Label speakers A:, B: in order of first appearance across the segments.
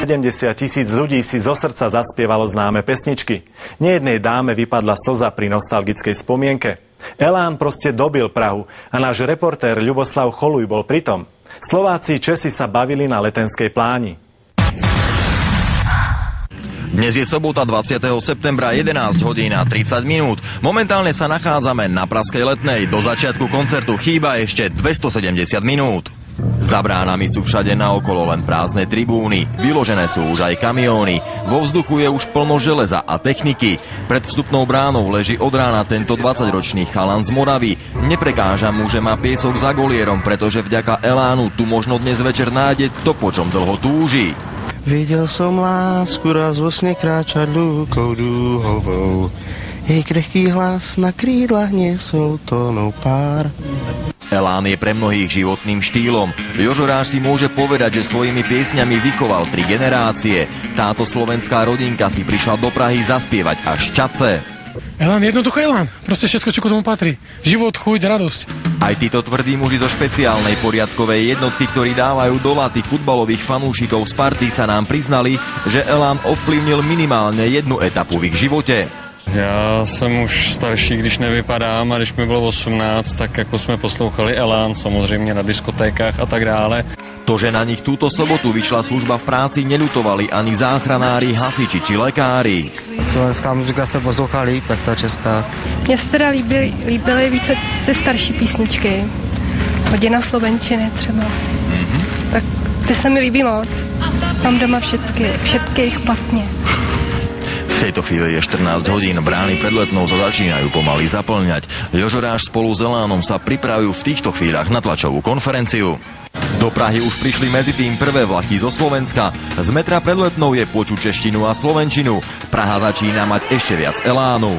A: 70 000 ľudí si zo srdca zaspievalo známe pesničky. Nejednej dáme vypadla slza pri nostalgickej spomienke. Elán proste dobil Prahu a náš reportér Ľuboslav Choluj bol pritom. Slováci Česi sa bavili na Letenskej pláni.
B: Dnes je sobota 20. septembra 11 hodín a 30 minút. Momentálne sa nachádzame na Pražskej Letnej. Do začiatku koncertu chýba ešte 270 minút. Za bránami sú všade naokolo len prázdne tribúny. Vyložené sú už aj kamióny. Vo vzduchu je už plno železa a techniky. Pred vstupnou bránou leží od rána tento 20-ročný chalan z Moravy. Neprekáža mu, že má piesok za golierom, pretože vďaka Elánu tu možno dnes večer nájde to, po čom dlho túži.
C: Videl som lásku raz vo sne kráčať lúkou dúhovou. Jej krehký hlas na krídlach niesol tónov pár.
B: Elán je pre mnohých životným štýlom. Jožo Ráž si môže povedať, že svojimi piesňami vychoval 3 generácie. Táto slovenská rodinka si prišla do Prahy zaspievať až Čace.
D: Elán, jednoducho Elán. Proste všetko, čo k tomu patrí. Život, chuť, radosť.
B: Aj títo tvrdí muži zo špeciálnej poriadkovej jednotky, ktorí dávajú do laty futbalových fanúšikov Sparty, sa nám priznali, že Elán ovplyvnil minimálne jednu etapu v ich živote.
E: Já jsem už starší, když nevypadám, a když mi bylo 18, tak jako jsme poslouchali Elán, samozřejmě na diskotékách a tak dále.
B: To, že na nich túto sobotu vyšla služba v práci, neľutovali ani záchranári, hasiči či lekári.
C: Slovenská muzika se poslouchá líp, jak ta česká.
F: Mně se teda líbily více ty starší písničky. Hodina slovenčiny třeba. Tak ty se mi líbí moc. Mám doma všetky ich platně.
B: V tejto chvíli je 14 hodín, brány pred Letnou sa začínajú pomaly zaplňať. Jožo Ráž spolu s Elánom sa pripravujú v týchto chvíľach na tlačovú konferenciu. Do Prahy už prišli medzi tým prvé vlaky zo Slovenska. Z metra pred Letnou je počuť češtinu a slovenčinu. Praha začína mať ešte viac elánu.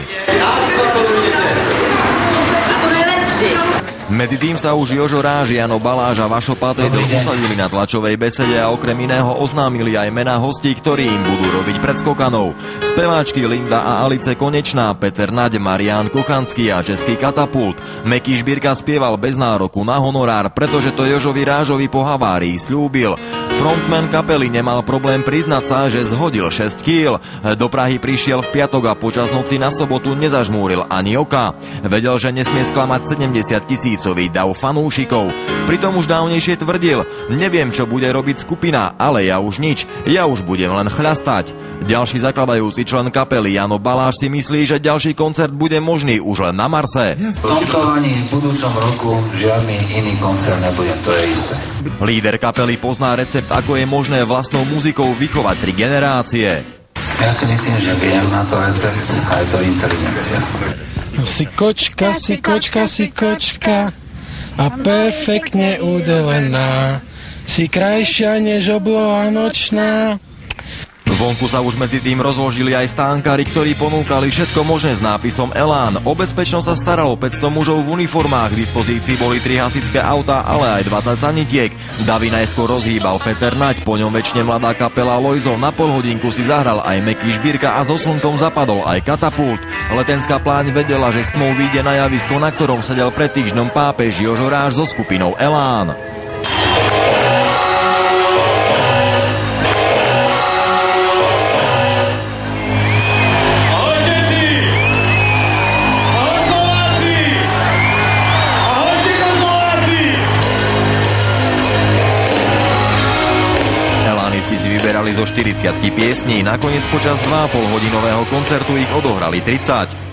B: Medzi tým sa už Jožo Ráž, Jano Baláž a Vašo Patejdl usadili na tlačovej besede a okrem iného oznámili aj mená hostí, ktorí im budú robiť predskokanov. Speváčky Linda a Alice Konečná, Peter Naď, Marián Kochanský a český Katapult. Meky Žbírka spieval bez nároku na honorár, pretože to Jožovi Rážovi po havárii sľúbil. Frontman kapely nemal problém priznať sa, že zhodil 6 kýl. Do Prahy prišiel v piatok a počas noci na sobotu nezažmúril ani oka. Vedel, že nesmie sklamať 70 000 dav fanúšikov. Pritom už dávnejšie tvrdil, neviem, čo bude robiť skupina, ale ja už nič, ja už budem len chľastať. Ďalší zakladajúci člen kapely Jano Baláž si myslí, že ďalší koncert bude možný už len na Marse.
G: V tomto ani v budúcom roku žiadny iný koncert nebude, to je isté.
B: Líder kapely pozná recept, ako je možné vlastnou muzikou vychovať 3 generácie.
G: Ja si myslím, že viem na to recept a je to inteligencia.
D: Si kočka a perfektne udelená. Si krajšia než obloha nočná.
B: Vonku sa už medzi tým rozložili aj stánkári, ktorí ponúkali všetko možné s nápisom Elán. O bezpečnosť sa staralo 500 mužov v uniformách, k dispozícii boli 3 hasičské autá, ale aj 20 sanitiek. Davy najskôr rozhýbal Peter Naď, po ňom väčšine mladá kapela Lojzo, na polhodinku si zahral aj Meky Žbírka a so slnkom zapadol aj Katapult. Letenská pláň vedela, že s tmou vyjde na javisko, na ktorom sedel pred týždňom pápež Jožo Ráž so skupinou Elán. Vyberali zo 40 piesní, nakoniec počas 2,5-hodinového koncertu ich odohrali 30.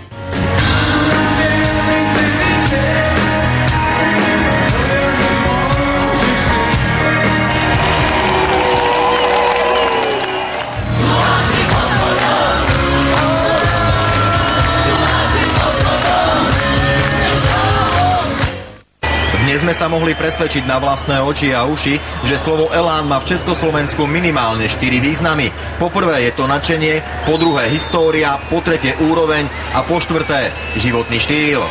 B: Dnes sme sa mohli presvedčiť na vlastné oči a uši, že slovo Elán má v Československu minimálne 4 významy. Po prvé je to nadšenie, po druhé história, po tretie úroveň a po štvrté životný štýl.